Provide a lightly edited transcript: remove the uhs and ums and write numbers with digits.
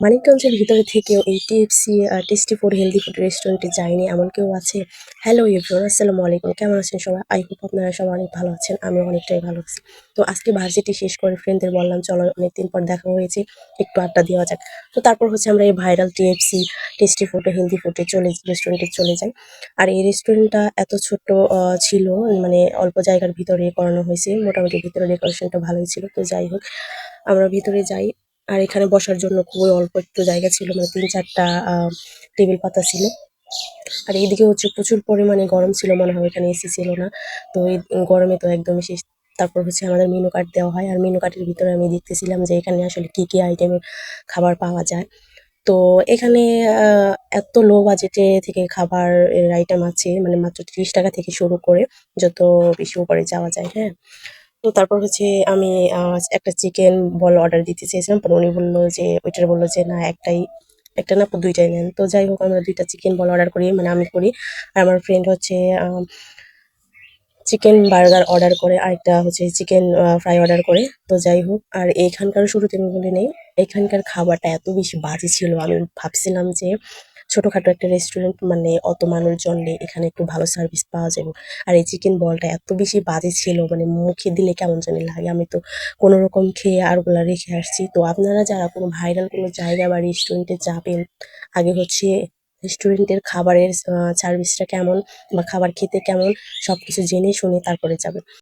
মানিকগঞ্জের ভিতরে থেকেও এই TFC tasty food healthy food রেস্টুরেন্টে যায়নি এমন কেউ আছে? হ্যালো এভরিওয়ান, আসসালামু আলাইকুম। কেমন আছেন সবাই? আই হোপ আপনারা সবাই অনেক ভালো আছেন। আমিও অনেকটাই ভালো আছি। তো আজকে ভার্সিটি শেষ করে ফ্রেন্ডদের বললাম চলো অনেকদিন পর দেখা হয়েছে, একটু আড্ডা দেওয়া যাক। তো তারপর হচ্ছে আমরা এই viral TFC tasty food healthy ফুডে রেস্টুরেন্টে চলে যাই। আর এই রেস্টুরেন্টটা এত ছোট্ট ছিল, মানে অল্প জায়গার ভিতরে করানো হয়েছে। মোটামুটি ভিতরে ডেকোরেশনটা ভালোই ছিল। তো যাই হোক, আমরা ভিতরে যাই। আর এখানে বসার জন্য খুবই অল্প একটু জায়গা ছিল, মানে ৩-৪টা টেবিল পাতা ছিল। আর এইদিকে হচ্ছে প্রচুর পরিমাণে গরম ছিল, মনে হয় এখানে এসি ছিল না। তো এই গরমে তো একদমই শেষ। তারপর হচ্ছে আমাদের মেনু কার্ড দেওয়া হয়। আর মেনু কার্ডের ভিতরে আমি দেখতেছিলাম যে এখানে আসলে কি, কি আইটেমের খাবার পাওয়া যায়। তো এখানে এত লো বাজেটে থেকে খাবার এর আইটেম আছে, মানে মাত্র ৳৩০ থেকে শুরু করে যত বেশি উপরে যাওয়া যায়, হ্যাঁ? তো তারপর হচ্ছে আমি একটা চিকেন বল অর্ডার দিতে চেয়েছিলাম। পরে উনি বলল যে ওয়েটার বলল যে, "না একটাই, একটা না ২ টাই নেন।" তো যাই হোক আমরা ২ টা চিকেন বল অর্ডার করি, মানে আমি করি। আর আমার ফ্রেন্ড হচ্ছে আম চিকেন বার্গার অর্ডার করে, আরেকটা হচ্ছে চিকেন ফ্রাই অর্ডার করে। তো যাই হোক, আর এইখানকার শুরুতে আমি বলে নেই, এখানকার খাবারটা এত বেশি বাজে ছিল। আমি ভাবছিলাম যে ছোটখাটো একটা রেস্টুরেন্ট, মানে অত মানুষজন নেই, এখানে একটু ভালো সার্ভিস পাওয়া যাবে। আর এই চিকেন বলটা এত বেশি বাজে ছিল, মানে মুখে দিলে কেমন জানি লাগে। আমি তো কোনরকম খেয়ে আর ওগুলা রেখে আসছি। তো আপনারা যারা কোনো ভাইরাল কোনো জায়গা বা রেস্টুরেন্টে যাবেন, আগে হচ্ছে রেস্টুরেন্টের খাবারের সার্ভিসটা কেমন বা খাবার খেতে কেমন সবকিছু জেনে শুনে তারপরে যাবেন।